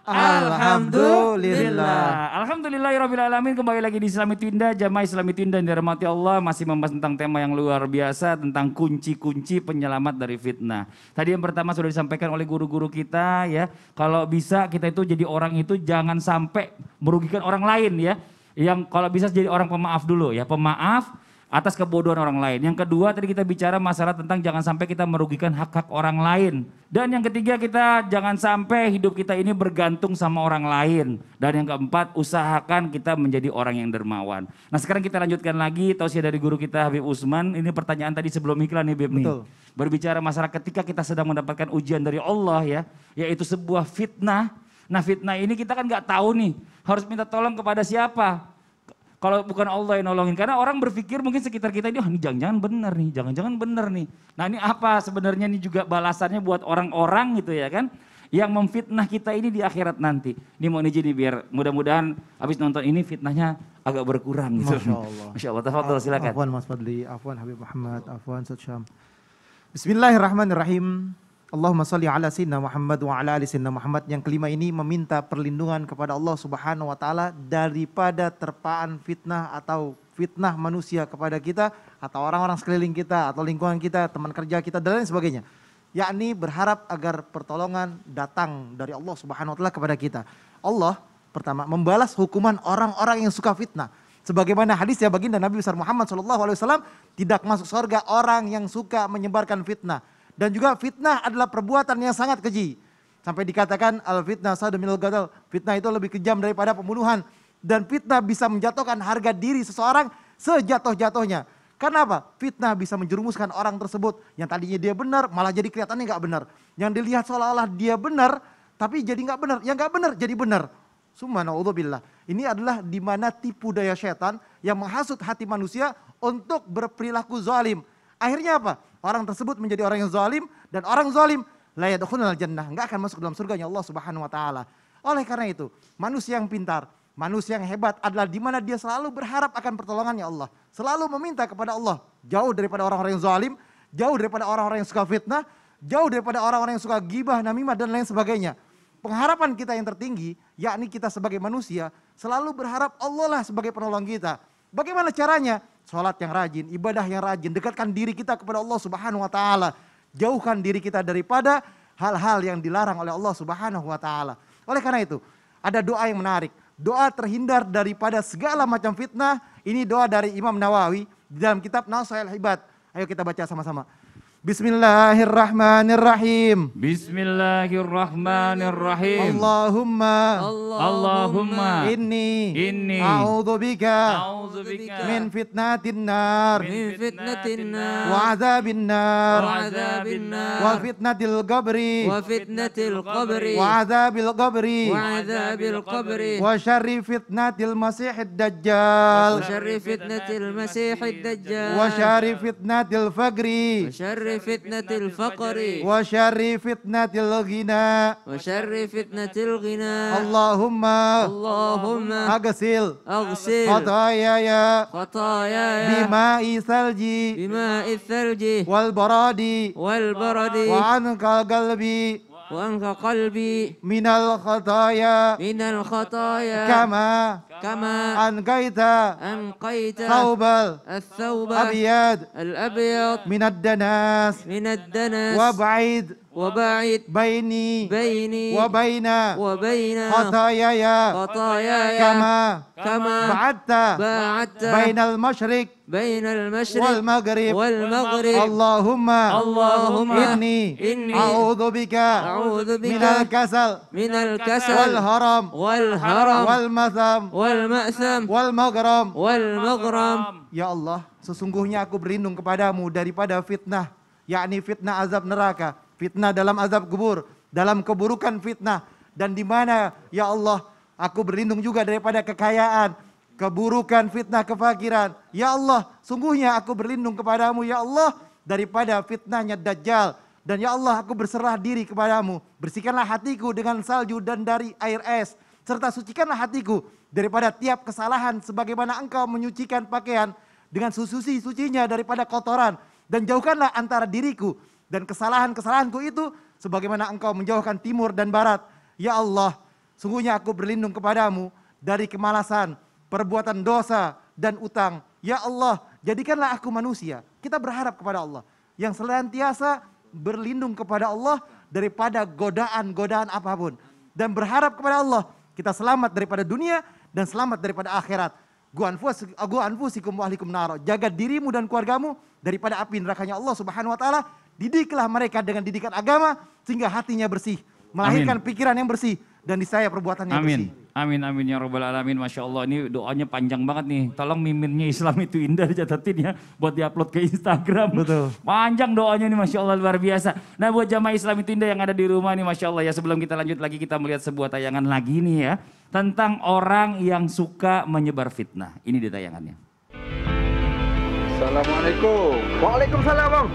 Alhamdulillah. Alhamdulillahirrabbilalamin. Kembali lagi di Islami Twinda, Jamaah Islami Twinda yang dirahmati Allah. Masih membahas tentang tema yang luar biasa, tentang kunci-kunci penyelamat dari fitnah. Tadi yang pertama sudah disampaikan oleh guru-guru kita ya. Kalau bisa kita itu jadi orang itu jangan sampai merugikan orang lain ya. Yang kalau bisa jadi orang pemaaf dulu ya, pemaaf atas kebodohan orang lain. Yang kedua tadi kita bicara masalah tentang jangan sampai kita merugikan hak-hak orang lain. Dan yang ketiga kita jangan sampai hidup kita ini bergantung sama orang lain. Dan yang keempat usahakan kita menjadi orang yang dermawan. Nah sekarang kita lanjutkan lagi tausiah dari guru kita Habib Usman. Ini pertanyaan tadi sebelum iklan nih Beb nih. Berbicara masalah ketika kita sedang mendapatkan ujian dari Allah ya. Yaitu sebuah fitnah. Nah fitnah ini kita kan gak tahu nih harus minta tolong kepada siapa. Kalau bukan Allah yang nolongin, karena orang berpikir mungkin sekitar kita ini, ini jangan-jangan benar nih, jangan-jangan benar nih. Nah ini apa sebenarnya ini juga balasannya buat orang-orang gitu ya kan, yang memfitnah kita ini di akhirat nanti. Ini mau izin nih biar mudah-mudahan habis nonton ini fitnahnya agak berkurang gitu. Masya Allah. Masya Allah, tafadhol silakan. Afwan Mas Fadli, afwan Habib Muhammad, afwan Ustaz Syam. Bismillahirrahmanirrahim. Allahumma salli ala sayyidina Muhammad wa ala ali sayyidina Muhammad. Yang kelima ini meminta perlindungan kepada Allah Subhanahu wa taala daripada terpaan fitnah atau fitnah manusia kepada kita atau orang-orang sekeliling kita atau lingkungan kita, teman kerja kita dan lain sebagainya. Yakni berharap agar pertolongan datang dari Allah Subhanahu wa taala kepada kita. Allah pertama membalas hukuman orang-orang yang suka fitnah. Sebagaimana hadisnya baginda Nabi besar Muhammad SAW, tidak masuk surga orang yang suka menyebarkan fitnah. Dan juga fitnah adalah perbuatan yang sangat keji. Sampai dikatakan al-fitnah sadu minal qatl. Fitnah itu lebih kejam daripada pembunuhan. Dan fitnah bisa menjatuhkan harga diri seseorang sejatuh-jatuhnya. Karena apa? Fitnah bisa menjerumuskan orang tersebut. Yang tadinya dia benar malah jadi kelihatannya gak benar. Yang dilihat seolah-olah dia benar tapi jadi gak benar. Yang gak benar jadi benar. Subhanallah. Ini adalah di mana tipu daya setan yang menghasut hati manusia untuk berperilaku zalim. Akhirnya apa? Orang tersebut menjadi orang yang zalim dan orang zalim la yadkhulul jannah, enggak akan masuk dalam surganya Allah Subhanahu wa taala. Oleh karena itu, manusia yang pintar, manusia yang hebat adalah di mana dia selalu berharap akan pertolongannya Allah, selalu meminta kepada Allah, jauh daripada orang-orang yang zalim, jauh daripada orang-orang yang suka fitnah, jauh daripada orang-orang yang suka gibah, namimah dan lain sebagainya. Pengharapan kita yang tertinggi, yakni kita sebagai manusia, selalu berharap Allah lah sebagai penolong kita. Bagaimana caranya? Sholat yang rajin, ibadah yang rajin, dekatkan diri kita kepada Allah Subhanahu wa taala. Jauhkan diri kita daripada hal-hal yang dilarang oleh Allah Subhanahu wa taala. Oleh karena itu, ada doa yang menarik. Doa terhindar daripada segala macam fitnah. Ini doa dari Imam Nawawi di dalam kitab Nasaihul Ibad. Ayo kita baca sama-sama. Bismillahirrahmanirrahim. Bismillahirrahmanirrahim. Allahumma inni a'udzubika min fitnatin nar wa adzabin nar wa fitnatil qabri wa adzabil qabri wa syarri fitnatil masiihid dajjal wa syarri fitnatil faqri فتنة الفقر وشر فتنة الغنى اللهم أغسل خطاياي بماء الثلج والبراد وعنك قلبي من الخطايا كما أنقيت ثوب الأبيض من الدنس وبعيد بيني وبين خطاياي كما بعدت بين المشرق والمغرب اللهم إني أعوذ بك من الكسل والهرم والمأثم والمغرم. Ya Allah, sesungguhnya aku berlindung kepadamu daripada fitnah, yakni fitnah azab neraka, fitnah dalam azab kubur, dalam keburukan fitnah, dan di mana ya Allah aku berlindung juga daripada kekayaan, keburukan fitnah kefakiran. Ya Allah, sungguhnya aku berlindung kepadamu ya Allah daripada fitnahnya Dajjal. Dan ya Allah, aku berserah diri kepadamu. Bersihkanlah hatiku dengan salju dan dari air es, serta sucikanlah hatiku daripada tiap kesalahan sebagaimana engkau menyucikan pakaian dengan sucinya daripada kotoran. Dan jauhkanlah antara diriku dan kesalahan-kesalahanku itu sebagaimana engkau menjauhkan timur dan barat. Ya Allah, Sungguhnya aku berlindung kepadamu dari kemalasan, perbuatan dosa, dan utang. Ya Allah, jadikanlah aku manusia. Kita berharap kepada Allah yang senantiasa berlindung kepada Allah daripada godaan-godaan apapun. Dan berharap kepada Allah kita selamat daripada dunia dan selamat daripada akhirat. Gu anfusikum wa ahlikum naro. Jaga dirimu dan keluargamu daripada api nerakanya Allah Subhanahu wa taala. Didiklah mereka dengan didikan agama sehingga hatinya bersih, melahirkan pikiran yang bersih dan niscaya perbuatannya bersih. Amin, amin ya rabbal alamin. Masya Allah, ini doanya panjang banget nih. Tolong miminnya Islam itu indah dicatatin ya, buat diupload ke Instagram. Betul. Panjang doanya nih, Masya Allah, luar biasa. Nah, buat jamaah Islam itu indah yang ada di rumah nih, Masya Allah ya. Sebelum kita lanjut lagi, kita melihat sebuah tayangan lagi nih ya, tentang orang yang suka menyebar fitnah. Ini di tayangannya. Assalamualaikum. Waalaikumsalam bang.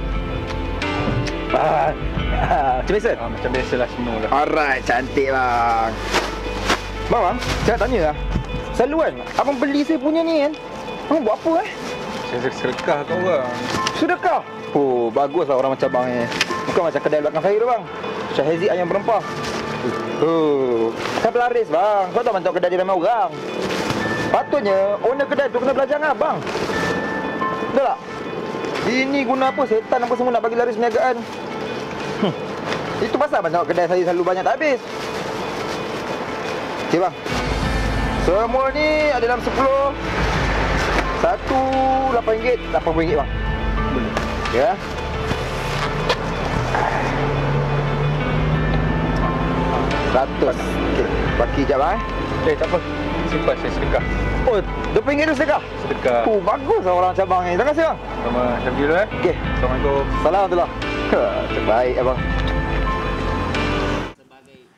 Macam biasa? Macam biasalah semua lah. Alright, cantik bang. Bang, saya nak tanya lah. Selalu kan, abang beli saya punya ni kan. Abang buat apa Saya sedekah kau orang. Sedekah? Oh, baguslah orang macam bang ni. Bukan macam kedai belakang saya tu bang. Syahizi ayam berempah. Oh, saya pelaris bang. Kau tak mantap kedai dia ramai orang. Patutnya owner kedai tu kena belajar dengan abang. Betul tak? Ini guna apa? Setan apa semua nak bagi laris perniagaan. Itu pasal abang tengok kedai saya selalu banyak tak habis. Okey bang. Semua ni ada dalam 10. Satu RM8, RM80 bang. Boleh. Ya. Ratus. Okey, baki jap bang. Tak apa. Simpan saya sedekah. Oh, RM20 tu sedekah? Sedekah. Oh, baguslah orang cabang ni. Terima kasih bang. Sama jam dulu Okey. Assalamualaikum. Salam. Terbaik abang.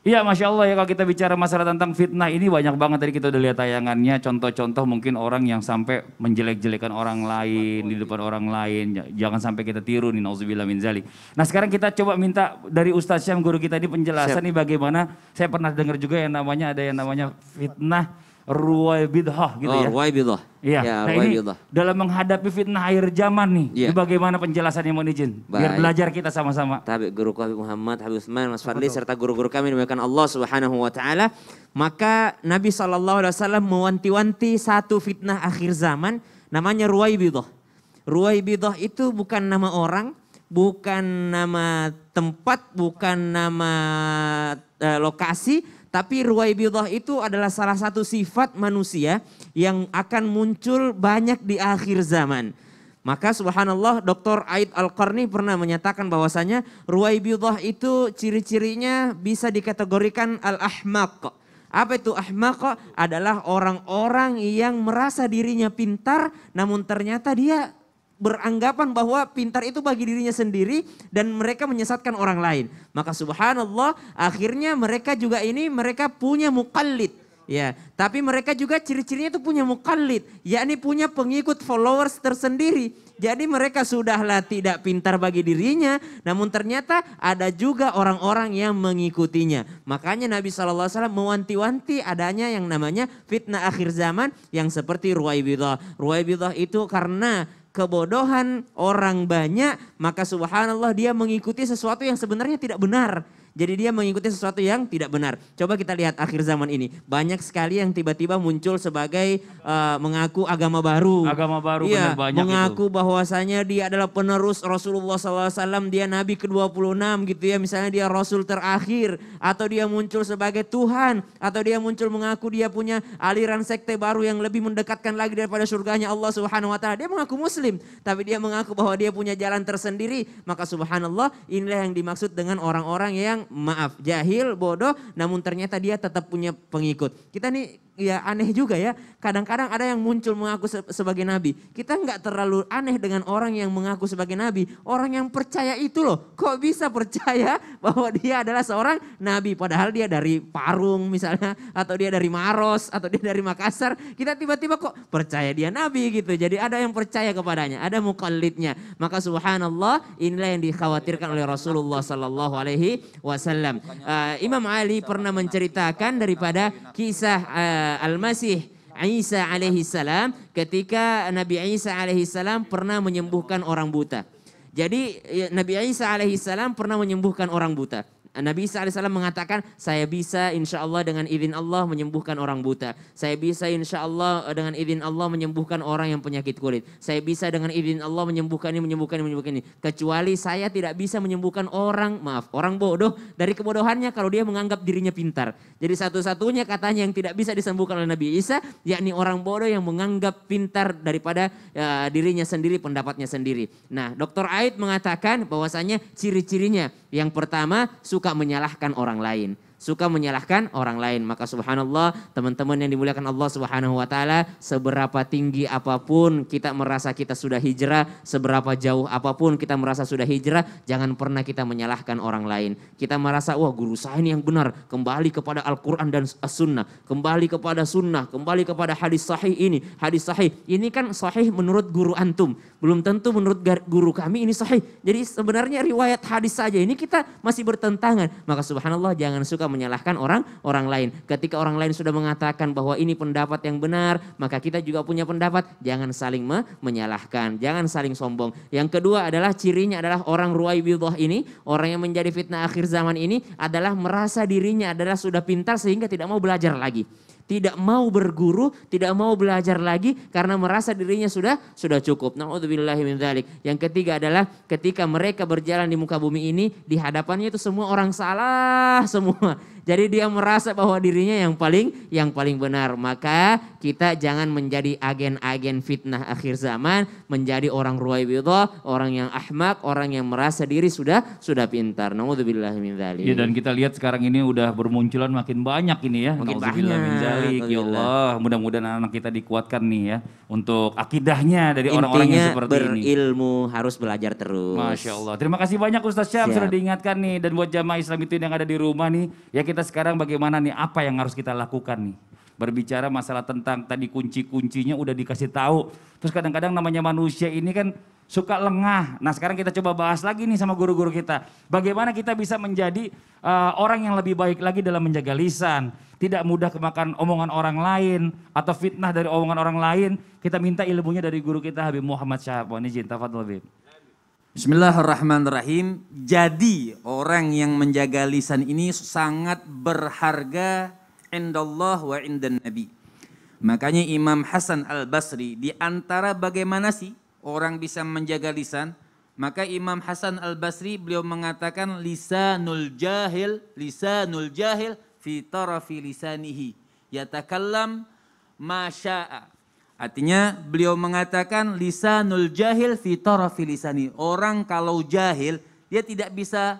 Iya, Masya Allah ya, kalau kita bicara masalah tentang fitnah ini banyak banget tadi kita udah lihat tayangannya. Contoh-contoh mungkin orang yang sampai menjelek-jelekan orang lain di depan orang lain. Jangan sampai kita tiru nih, nauzubillah min zalik. Nah sekarang kita coba minta dari Ustadz Syam guru kita ini penjelasan nih bagaimana. Saya pernah dengar juga yang namanya ada yang namanya fitnah ruwaibidah gitu ya. Ruwaibidah. Iya, Ya, nah ini ruwaibidah. dalam menghadapi fitnah akhir zaman nih. Iya. Ini bagaimana penjelasannya mohon izin. Biar Baik. belajar kita sama-sama. Tabi guru Habib Muhammad, Habib Utsman, Mas Fadli serta guru-guru kami dimuliakan Allah Subhanahu wa taala. Maka Nabi SAW mewanti-wanti satu fitnah akhir zaman namanya ruwaibidah. Ruwaibidah itu bukan nama orang, bukan nama tempat, bukan nama lokasi, tapi ruwaibidah itu adalah salah satu sifat manusia yang akan muncul banyak di akhir zaman. Maka subhanallah Dr. Aid Al-Qarni pernah menyatakan bahwasanya ruwaibidah itu ciri-cirinya bisa dikategorikan al-ahmaq. Apa itu ahmaq? Adalah orang-orang yang merasa dirinya pintar namun ternyata dia beranggapan bahwa pintar itu bagi dirinya sendiri dan mereka menyesatkan orang lain. Maka subhanallah akhirnya mereka juga mereka punya muqallid. Ya, tapi mereka juga ciri-cirinya itu punya muqallid, yakni punya pengikut followers tersendiri. Jadi mereka sudahlah tidak pintar bagi dirinya, namun ternyata ada juga orang-orang yang mengikutinya. Makanya Nabi SAW mewanti-wanti adanya yang namanya fitnah akhir zaman yang seperti ruwaibidah. Ruwaibidah itu karena kebodohan orang banyak, maka subhanallah dia mengikuti sesuatu yang sebenarnya tidak benar. Jadi dia mengikuti sesuatu yang tidak benar. Coba kita lihat akhir zaman ini. Banyak sekali yang tiba-tiba muncul sebagai mengaku agama baru. Agama baru Iya, benar banyak mengaku itu. bahwasanya dia adalah penerus Rasulullah SAW. Dia Nabi ke-26 gitu ya. Misalnya dia Rasul terakhir. Atau dia muncul sebagai Tuhan. Atau dia muncul mengaku dia punya aliran sekte baru yang lebih mendekatkan lagi daripada surganya Allah Subhanahu Wa Taala. Dia mengaku Muslim. Tapi dia mengaku bahwa dia punya jalan tersendiri. Maka subhanallah inilah yang dimaksud dengan orang-orang yang jahil, bodoh, namun ternyata dia tetap punya pengikut. Kita nih ya aneh juga ya. Kadang-kadang ada yang muncul mengaku sebagai nabi. Kita nggak terlalu aneh dengan orang yang mengaku sebagai nabi. Orang yang percaya itu loh. Kok bisa percaya bahwa dia adalah seorang nabi. Padahal dia dari Parung misalnya. Atau dia dari Maros. Atau dia dari Makassar. Kita tiba-tiba kok percaya dia nabi gitu. Jadi ada yang percaya kepadanya. Ada muqallidnya. Maka subhanallah inilah yang dikhawatirkan oleh Rasulullah SAW. Imam Ali pernah menceritakan daripada kisah Al-Masih Isa alaihi salam ketika Nabi Isa alaihi salam pernah menyembuhkan orang buta. Jadi Nabi Isa alaihi salam pernah menyembuhkan orang buta. Nabi Isa AS mengatakan, saya bisa insya Allah dengan izin Allah menyembuhkan orang buta. Saya bisa insya Allah dengan izin Allah menyembuhkan orang yang penyakit kulit. Saya bisa dengan izin Allah menyembuhkan ini. Kecuali saya tidak bisa menyembuhkan orang bodoh dari kebodohannya kalau dia menganggap dirinya pintar. Jadi satu-satunya katanya yang tidak bisa disembuhkan oleh Nabi Isa, yakni orang bodoh yang menganggap pintar daripada dirinya sendiri, pendapatnya sendiri. Nah, Dr. Aid mengatakan bahwasanya ciri-cirinya yang pertama suka menyalahkan orang lain. Suka menyalahkan orang lain. Maka subhanallah, teman-teman yang dimuliakan Allah Subhanahu wa taala, seberapa tinggi apapun kita merasa kita sudah hijrah, seberapa jauh apapun kita merasa sudah hijrah, jangan pernah kita menyalahkan orang lain. Kita merasa, wah guru saya ini yang benar, kembali kepada Al-Qur'an dan As-Sunnah, kembali kepada sunnah, kembali kepada hadis sahih ini, hadis sahih. Ini kan sahih menurut guru antum, belum tentu menurut guru kami ini sahih. Jadi sebenarnya riwayat hadis saja ini kita masih bertentangan. Maka subhanallah, jangan suka menyalahkan orang lain. Ketika orang lain sudah mengatakan bahwa ini pendapat yang benar, maka kita juga punya pendapat. Jangan saling menyalahkan, jangan saling sombong. Yang kedua adalah cirinya adalah orang ruwaibidah ini, orang yang menjadi fitnah akhir zaman ini adalah merasa dirinya adalah sudah pintar sehingga tidak mau belajar lagi. Tidak mau berguru, tidak mau belajar lagi karena merasa dirinya sudah cukup. Na'udzubillahi min dzalik. Yang ketiga adalah ketika mereka berjalan di muka bumi ini, di hadapannya itu semua orang salah semua. Jadi dia merasa bahwa dirinya yang paling benar. Maka kita jangan menjadi agen-agen fitnah akhir zaman, menjadi orang ruwaibidah, orang yang ahmak, orang yang merasa diri sudah pintar. Na'udzubillahi min dzalik. Ya, dan kita lihat sekarang ini udah bermunculan makin banyak ini ya. Makin Na'udzubillah min banyak. dzalik. Ya Allah, mudah-mudahan anak kita dikuatkan nih ya untuk akidahnya dari orang-orang yang seperti ini. Berilmu, harus belajar terus. Masya Allah. Terima kasih banyak Ustaz Syam sudah diingatkan nih. Dan buat jamaah Islam itu yang ada di rumah nih, ya kita sekarang bagaimana nih, apa yang harus kita lakukan nih. Berbicara masalah tentang tadi kunci-kuncinya udah dikasih tahu. Terus kadang-kadang namanya manusia ini kan suka lengah. Nah sekarang kita coba bahas lagi nih sama guru-guru kita. Bagaimana kita bisa menjadi orang yang lebih baik lagi dalam menjaga lisan. Tidak mudah kemakan omongan orang lain atau fitnah dari omongan orang lain. Kita minta ilmunya dari guru kita Habib Muhammad Syahab. Izin, tafadhol Habib. Bismillahirrahmanirrahim. Jadi orang yang menjaga lisan ini sangat berharga indallah wa indan nabi. Makanya Imam Hasan Al-Basri, di antara bagaimana sih orang bisa menjaga lisan, maka Imam Hasan Al-Basri beliau mengatakan lisanul jahil fi tarafi lisanihi yatakallam ma syaa. Artinya beliau mengatakan lisanul jahil fi tarafi lisani. Orang kalau jahil dia tidak bisa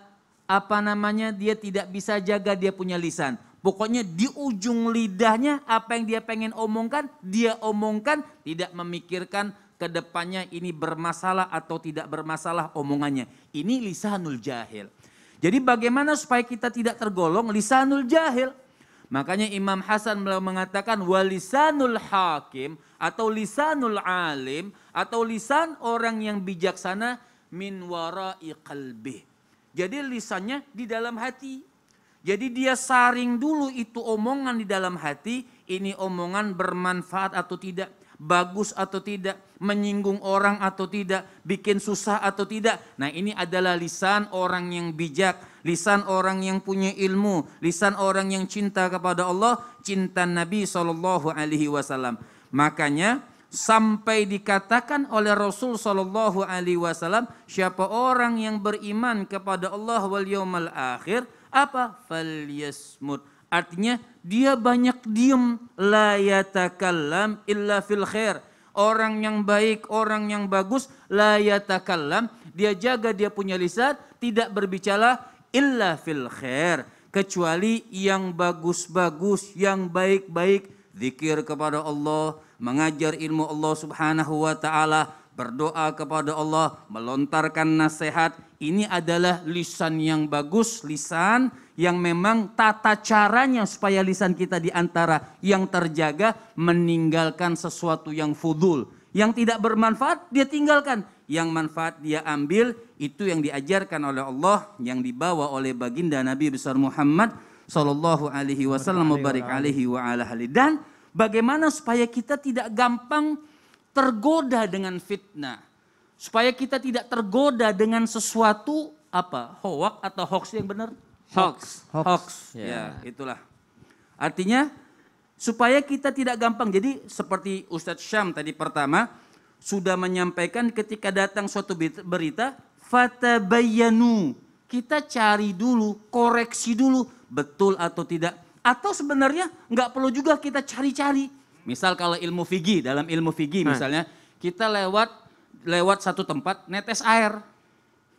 dia tidak bisa jaga dia punya lisan. Pokoknya di ujung lidahnya apa yang dia pengen omongkan, dia omongkan, tidak memikirkan ke depannya ini bermasalah atau tidak bermasalah omongannya. Ini lisanul jahil. Jadi bagaimana supaya kita tidak tergolong lisanul jahil? Makanya Imam Hasan beliau mengatakan walisanul hakim atau lisanul alim atau lisan orang yang bijaksana min wara'i qalbih. Jadi lisannya di dalam hati. Jadi dia saring dulu itu omongan di dalam hati, ini omongan bermanfaat atau tidak, bagus atau tidak, menyinggung orang atau tidak, bikin susah atau tidak. Nah ini adalah lisan orang yang bijak, lisan orang yang punya ilmu, lisan orang yang cinta kepada Allah, cinta Nabi SAW. Makanya sampai dikatakan oleh Rasul SAW, siapa orang yang beriman kepada Allah wal yaumal akhir, apa? Falyasmut. Artinya dia banyak diem. La yatakallam illa fil khair. Orang yang baik, orang yang bagus, la yatakallam. Dia jaga dia punya lisan, tidak berbicara illa fil khair. Kecuali yang bagus-bagus, yang baik-baik. Zikir kepada Allah, mengajar ilmu Allah subhanahu wa ta'ala, berdoa kepada Allah, melontarkan nasihat. Ini adalah lisan yang bagus, lisan yang memang tata caranya supaya lisan kita di antara yang terjaga, meninggalkan sesuatu yang fudul. Yang tidak bermanfaat dia tinggalkan, yang manfaat dia ambil. Itu yang diajarkan oleh Allah, yang dibawa oleh baginda Nabi besar Muhammad sallallahu alaihi wasallam wa barik alaihi wa ala alihi. Dan bagaimana supaya kita tidak gampang tergoda dengan fitnah, supaya kita tidak tergoda dengan sesuatu hoak atau hoax yang benar. Hoax. Hoax. Ya, itulah. Artinya supaya kita tidak gampang. Jadi seperti Ustadz Syam tadi pertama sudah menyampaikan ketika datang suatu berita, fatabayyanu. Kita cari dulu, koreksi dulu, betul atau tidak. Atau sebenarnya nggak perlu juga kita cari-cari. Misal kalau ilmu fikih, dalam ilmu fikih misalnya, kita lewat satu tempat, netes air.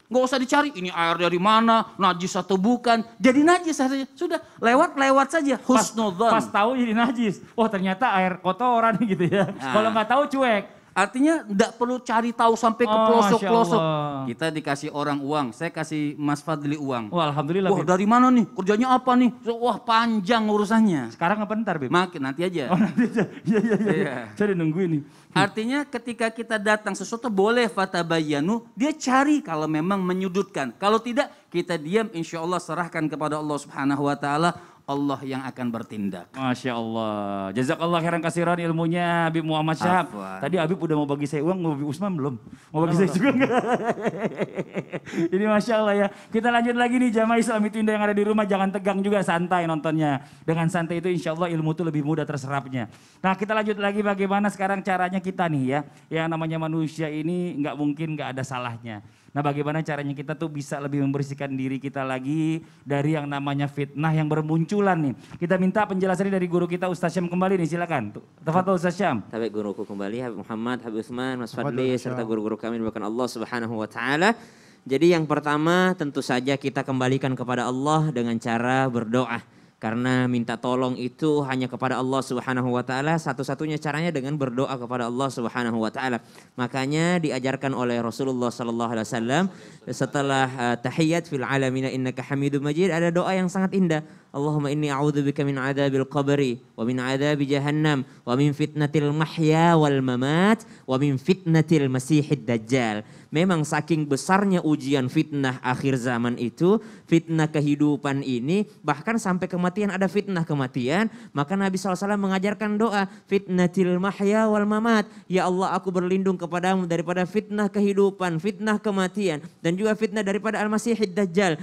Nggak usah dicari, ini air dari mana, najis atau bukan. Jadi najis saja, sudah lewat saja. Husnudzon. Pas tahu jadi najis. Oh ternyata air kotoran gitu ya. Kalau nggak tahu cuek. Artinya tidak perlu cari tahu sampai ke pelosok-pelosok. Kita dikasih orang uang, saya kasih Mas Fadli uang. Wah alhamdulillah. Wah dari mana nih, kerjanya apa nih? Wah panjang urusannya. Sekarang apa ntar Bib? Makin nanti aja. Oh nanti aja, iya. Saya nungguin nih. Artinya ketika kita datang sesuatu boleh fatabayyanu, dia cari kalau memang menyudutkan. Kalau tidak kita diam, insya Allah serahkan kepada Allah Subhanahu Wa Taala. Allah yang akan bertindak. Masya Allah. Jazakallah khairan kasiran ilmunya Habib Muhammad Syahab. Tadi Habib udah mau bagi saya uang, Habib Usman belum. Mau bagi saya juga enggak? Ini Masya Allah ya. Kita lanjut lagi nih jamaah Islami Twinda yang ada di rumah. Jangan tegang juga, santai nontonnya. Dengan santai itu insya Allah ilmu itu lebih mudah terserapnya. Nah kita lanjut lagi bagaimana sekarang caranya kita nih ya. Yang namanya manusia ini nggak mungkin nggak ada salahnya. Nah bagaimana caranya kita tuh bisa lebih membersihkan diri kita lagi dari yang namanya fitnah yang bermunculan nih. Kita minta penjelasannya dari guru kita Ustaz Syam kembali nih, silakan. Tafadhol Ustaz Syam. Tapi guruku kembali Habib Muhammad, Habib Usman, Mas Fadli serta guru-guru kami dimuliakan Allah Subhanahu wa taala. Jadi yang pertama tentu saja kita kembalikan kepada Allah dengan cara berdoa. Karena minta tolong itu hanya kepada Allah Subhanahu wa taala, satu-satunya caranya dengan berdoa kepada Allah Subhanahu wa taala. Makanya diajarkan oleh Rasulullah sallallahu alaihi wasallam setelah tahiyat fil alamin innaka Hamidum Majid ada doa yang sangat indah. Allahumma inni a'udzubika min adzabil qabri wa min adzabi jahannam wa min fitnatil mahya wal mamat wa min fitnatil masihid dajjal. Memang saking besarnya ujian fitnah akhir zaman itu, fitnah kehidupan ini, bahkan sampai kematian ada fitnah kematian, maka Nabi SAW mengajarkan doa, fitnatil mahya wal mamat. Ya Allah aku berlindung kepadamu daripada fitnah kehidupan, fitnah kematian, dan juga fitnah daripada al-masihid dajjal,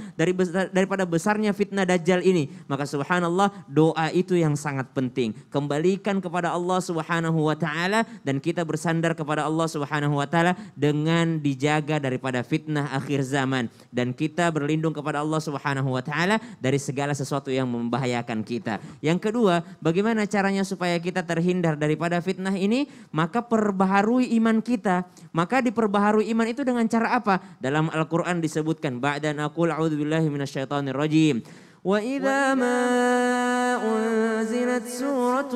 daripada besarnya fitnah dajjal ini. Maka subhanallah doa itu yang sangat penting. Kembalikan kepada Allah Subhanahu wa taala dan kita bersandar kepada Allah Subhanahu wa taala dengan dijaga daripada fitnah akhir zaman dan kita berlindung kepada Allah Subhanahu wa taala dari segala sesuatu yang membahayakan kita. Yang kedua, bagaimana caranya supaya kita terhindar daripada fitnah ini? Maka perbaharui iman kita. Maka diperbaharui iman itu dengan cara apa? Dalam Al-Qur'an disebutkan ba'da naqul a'udzubillahi minasyaitonir rajim. وإذا ما أنزلت سورة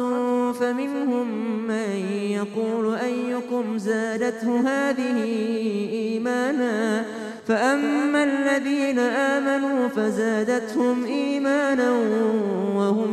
فمنهم من يقول أيكم زادته هذه إيمانا فأما الذين آمنوا فزادتهم إيمانا وهم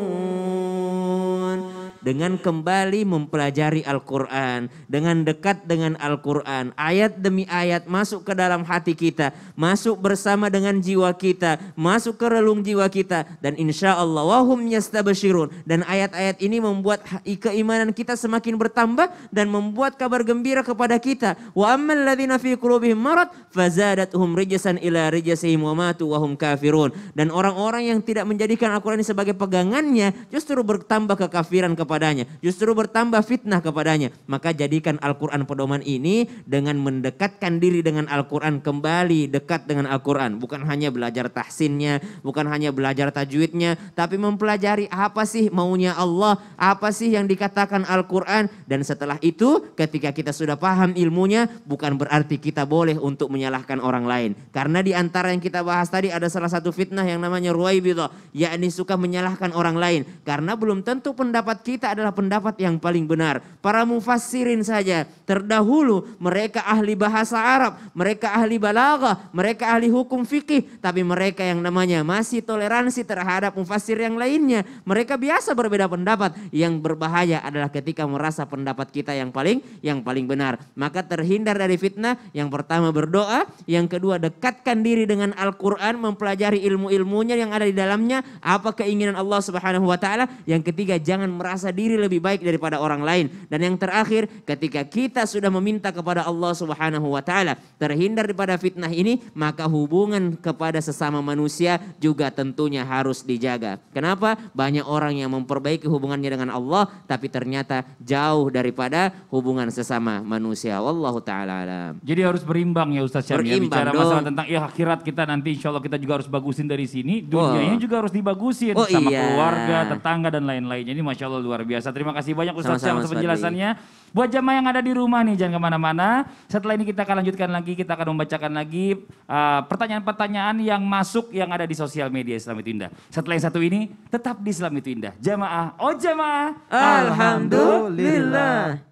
يستبشرون. Dengan kembali mempelajari Al-Quran, dengan dekat dengan Al-Quran, ayat demi ayat masuk ke dalam hati kita, masuk bersama dengan jiwa kita, masuk ke relung jiwa kita, dan insya Allah wahum yastabshirun. Dan ayat-ayat ini membuat keimanan kita semakin bertambah dan membuat kabar gembira kepada kita. Wa ammal ladzina fi qulubihim marad fazadatuhum rijsan ila rijsihim wa matu wa hum kafirun. Dan orang-orang yang tidak menjadikan Al-Quran ini sebagai pegangannya justru bertambah kekafiran kepadanya, justru bertambah fitnah kepadanya. Maka jadikan Al-Quran pedoman ini dengan mendekatkan diri dengan Al-Quran, kembali dekat dengan Al-Quran. Bukan hanya belajar tahsinnya, bukan hanya belajar tajwidnya, tapi mempelajari apa sih maunya Allah, apa sih yang dikatakan Al-Quran. Dan setelah itu ketika kita sudah paham ilmunya, bukan berarti kita boleh untuk menyalahkan orang lain. Karena di antara yang kita bahas tadi ada salah satu fitnah yang namanya ruwaibidah, yakni suka menyalahkan orang lain. Karena belum tentu pendapat kita adalah pendapat yang paling benar. Para mufassirin saja terdahulu mereka ahli bahasa Arab, mereka ahli balaghah, mereka ahli hukum fikih, tapi mereka yang namanya masih toleransi terhadap mufassir yang lainnya. Mereka biasa berbeda pendapat. Yang berbahaya adalah ketika merasa pendapat kita yang paling benar. Maka terhindar dari fitnah. Yang pertama berdoa, yang kedua dekatkan diri dengan Al-Quran, mempelajari ilmu-ilmunya yang ada di dalamnya, apa keinginan Allah Subhanahu wa taala. Yang ketiga jangan merasa merasa diri lebih baik daripada orang lain. Dan yang terakhir, ketika kita sudah meminta kepada Allah Subhanahu wa taala terhindar daripada fitnah ini, maka hubungan kepada sesama manusia juga tentunya harus dijaga. Kenapa? Banyak orang yang memperbaiki hubungannya dengan Allah tapi ternyata jauh daripada hubungan sesama manusia. Wallahu taala alam. Jadi harus berimbang ya Ustaz Syam ya, Berimbang bicara dong. masalah tentang ya akhirat kita nanti insya Allah kita juga harus bagusin dari sini, dunianya juga harus dibagusin Oh, sama iya. keluarga, tetangga dan lain-lain. Jadi Masya Allah luar biasa. Terima kasih banyak Ustaz Syam Sama-sama, atas Mas Fadli. penjelasannya. Buat jamaah yang ada di rumah nih jangan kemana-mana. Setelah ini kita akan lanjutkan lagi, kita akan membacakan lagi pertanyaan-pertanyaan yang masuk yang ada di sosial media Islam Itu Indah. Setelah yang satu ini tetap di Islam Itu Indah. Jamaah, oh jamaah. Alhamdulillah.